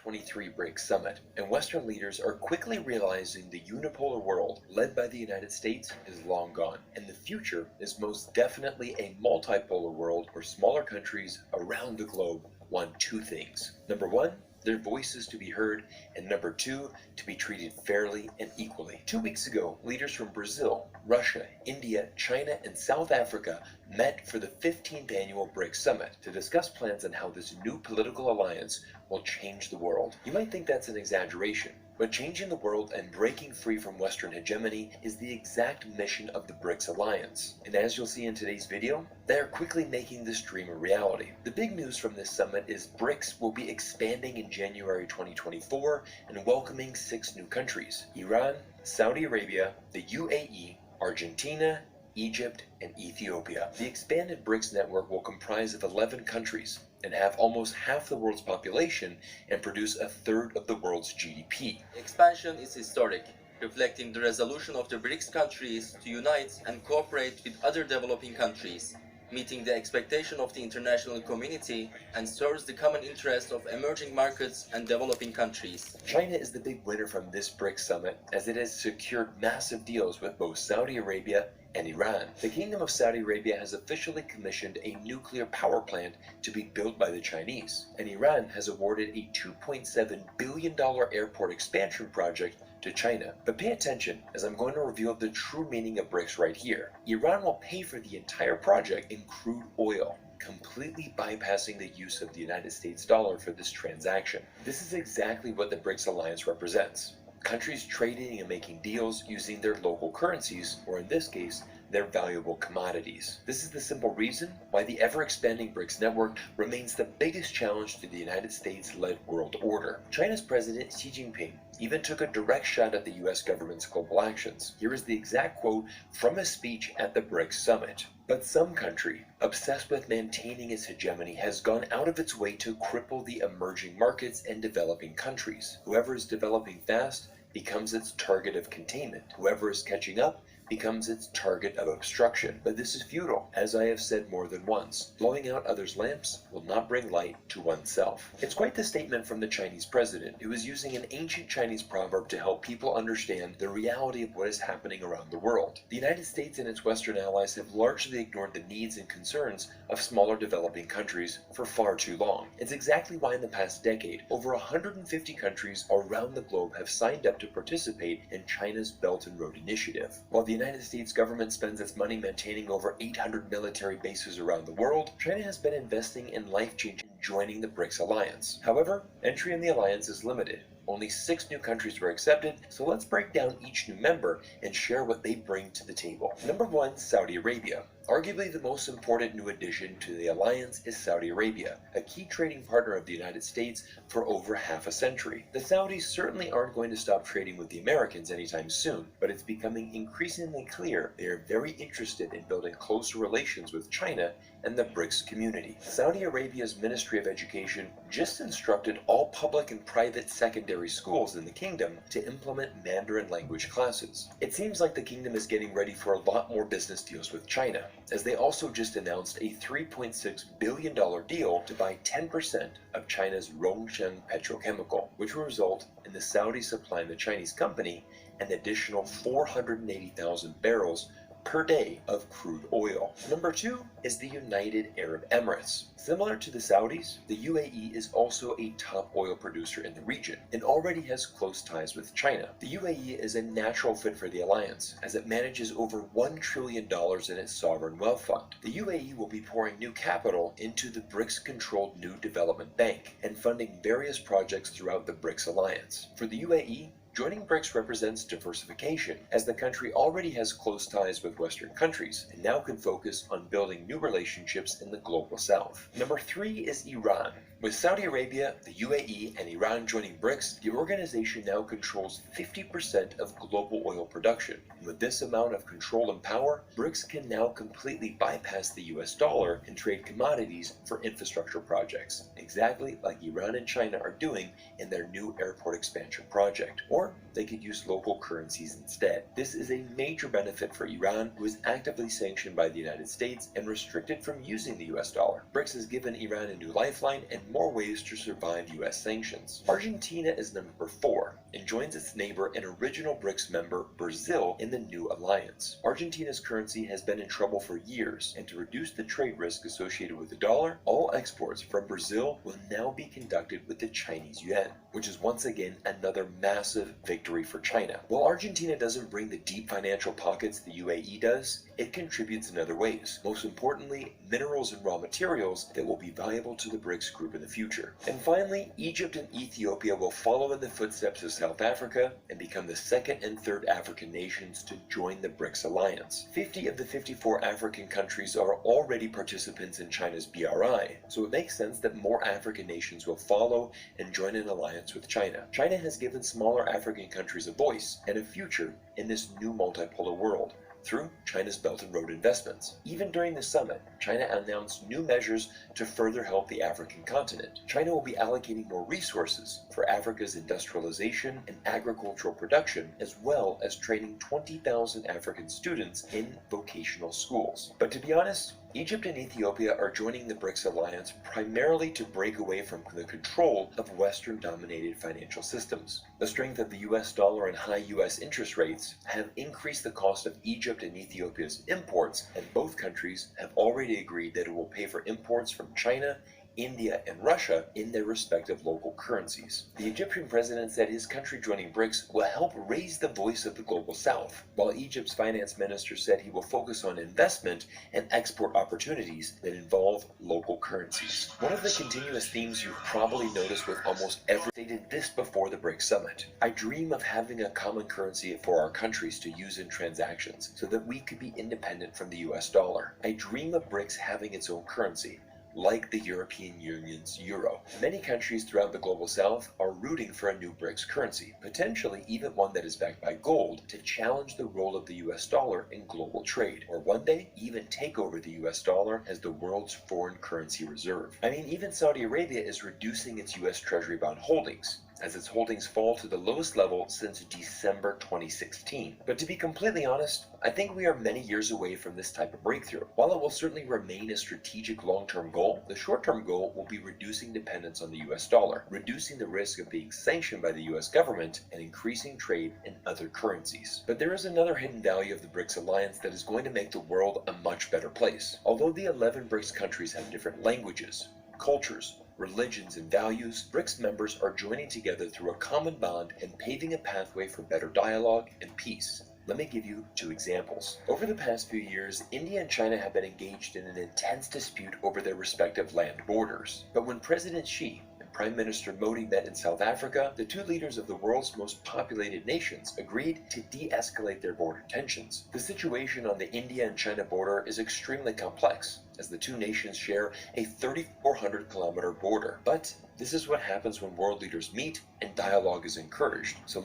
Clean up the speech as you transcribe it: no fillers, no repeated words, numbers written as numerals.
2023 BRICS Summit, and Western leaders are quickly realizing the unipolar world led by the United States is long gone, and the future is most definitely a multipolar world where smaller countries around the globe want two things. Number one, their voices to be heard, and number two, to be treated fairly and equally. 2 weeks ago, leaders from Brazil, Russia, India, China, and South Africa met for the 15th annual BRICS Summit to discuss plans on how this new political alliance will change the world. You might think that's an exaggeration, but changing the world and breaking free from Western hegemony is the exact mission of the BRICS Alliance. And as you'll see in today's video, they are quickly making this dream a reality. The big news from this summit is BRICS will be expanding in January 2024 and welcoming 6 new countries: Iran, Saudi Arabia, the UAE, Argentina, Egypt, and Ethiopia. The expanded BRICS network will comprise of 11 countries and have almost half the world's population and produce a third of the world's GDP. Expansion is historic, reflecting the resolution of the BRICS countries to unite and cooperate with other developing countries, meeting the expectation of the international community, and serves the common interest of emerging markets and developing countries. China is the big winner from this BRICS summit, as it has secured massive deals with both Saudi Arabia and Iran. The Kingdom of Saudi Arabia has officially commissioned a nuclear power plant to be built by the Chinese, and Iran has awarded a $2.7 billion airport expansion project to China. But pay attention, as I'm going to reveal the true meaning of BRICS right here. Iran will pay for the entire project in crude oil, completely bypassing the use of the United States dollar for this transaction. This is exactly what the BRICS alliance represents: countries trading and making deals using their local currencies, or in this case, their valuable commodities. This is the simple reason why the ever-expanding BRICS network remains the biggest challenge to the United States-led world order. China's President Xi Jinping even took a direct shot at the US government's global actions. Here is the exact quote from a speech at the BRICS summit. "But some country, obsessed with maintaining its hegemony, has gone out of its way to cripple the emerging markets and developing countries. Whoever is developing fast becomes its target of containment. Whoever is catching up becomes its target of obstruction. But this is futile. As I have said more than once, blowing out others' lamps will not bring light to oneself." It's quite the statement from the Chinese president, who is using an ancient Chinese proverb to help people understand the reality of what is happening around the world. The United States and its Western allies have largely ignored the needs and concerns of smaller developing countries for far too long. It's exactly why in the past decade, over 150 countries around the globe have signed up to participate in China's Belt and Road Initiative. While the United States government spends its money maintaining over 800 military bases around the world, China has been investing in life-changing joining the BRICS alliance. However, entry in the alliance is limited. Only 6 new countries were accepted, so let's break down each new member and share what they bring to the table. Number 1, Saudi Arabia. Arguably the most important new addition to the alliance is Saudi Arabia, a key trading partner of the United States for over half a century. The Saudis certainly aren't going to stop trading with the Americans anytime soon, but it's becoming increasingly clear they are very interested in building closer relations with China and the BRICS community. Saudi Arabia's Ministry of Education just instructed all public and private secondary schools in the kingdom to implement Mandarin language classes. It seems like the kingdom is getting ready for a lot more business deals with China, as they also just announced a $3.6 billion deal to buy 10% of China's Rongsheng Petrochemical, which will result in the Saudis supplying the Chinese company an additional 480,000 barrels per day of crude oil. Number 2 is the United Arab Emirates. Similar to the Saudis, the UAE is also a top oil producer in the region and already has close ties with China. The UAE is a natural fit for the alliance, as it manages over $1 trillion in its sovereign wealth fund. The UAE will be pouring new capital into the BRICS-controlled New Development Bank and funding various projects throughout the BRICS alliance. For the UAE, joining BRICS represents diversification, as the country already has close ties with Western countries and now can focus on building new relationships in the global south. Number 3 is Iran. With Saudi Arabia, the UAE, and Iran joining BRICS, the organization now controls 50% of global oil production. And with this amount of control and power, BRICS can now completely bypass the US dollar and trade commodities for infrastructure projects, exactly like Iran and China are doing in their new airport expansion project. Or they could use local currencies instead. This is a major benefit for Iran, who is actively sanctioned by the United States and restricted from using the US dollar. BRICS has given Iran a new lifeline and find more ways to survive US sanctions. Argentina is number 4 and joins its neighbor and original BRICS member Brazil in the new alliance. Argentina's currency has been in trouble for years, and to reduce the trade risk associated with the dollar, all exports from Brazil will now be conducted with the Chinese yuan, which is once again another massive victory for China. While Argentina doesn't bring the deep financial pockets the UAE does, it contributes in other ways, most importantly, minerals and raw materials that will be valuable to the BRICS group in the future. And finally, Egypt and Ethiopia will follow in the footsteps of South Africa and become the second and third African nations to join the BRICS alliance. 50 of the 54 African countries are already participants in China's BRI, so it makes sense that more African nations will follow and join an alliance with China. China has given smaller African countries a voice and a future in this new multipolar world through China's Belt and Road investments. Even during the summit, China announced new measures to further help the African continent. China will be allocating more resources for Africa's industrialization and agricultural production, as well as training 20,000 African students in vocational schools. But to be honest, Egypt and Ethiopia are joining the BRICS alliance primarily to break away from the control of Western-dominated financial systems. The strength of the US dollar and high US interest rates have increased the cost of Egypt and Ethiopia's imports, and both countries have already agreed that it will pay for imports from China, India, and Russia in their respective local currencies. The Egyptian president said his country joining BRICS will help raise the voice of the global south, while Egypt's finance minister said he will focus on investment and export opportunities that involve local currencies. One of the continuous themes you've probably noticed with almost every stated this before the BRICS summit. I dream of having a common currency for our countries to use in transactions so that we could be independent from the US dollar. I dream of BRICS having its own currency, like the European Union's euro. Many countries throughout the global south are rooting for a new BRICS currency, potentially even one that is backed by gold, to challenge the role of the US dollar in global trade, or one day even take over the US dollar as the world's foreign currency reserve. I mean, even Saudi Arabia is reducing its US Treasury bond holdings, as its holdings fall to the lowest level since December 2016. But to be completely honest, I think we are many years away from this type of breakthrough. While it will certainly remain a strategic long-term goal, the short-term goal will be reducing dependence on the US dollar, reducing the risk of being sanctioned by the US government, and increasing trade in other currencies. But there is another hidden value of the BRICS alliance that is going to make the world a much better place. Although the 11 BRICS countries have different languages, cultures, religions, and values, BRICS members are joining together through a common bond and paving a pathway for better dialogue and peace. Let me give you 2 examples. Over the past few years, India and China have been engaged in an intense dispute over their respective land borders. But when President Xi and Prime Minister Modi met in South Africa, the 2 leaders of the world's most populated nations agreed to de-escalate their border tensions. The situation on the India and China border is extremely complex, as the 2 nations share a 3,400-kilometer border. But this is what happens when world leaders meet and dialogue is encouraged. So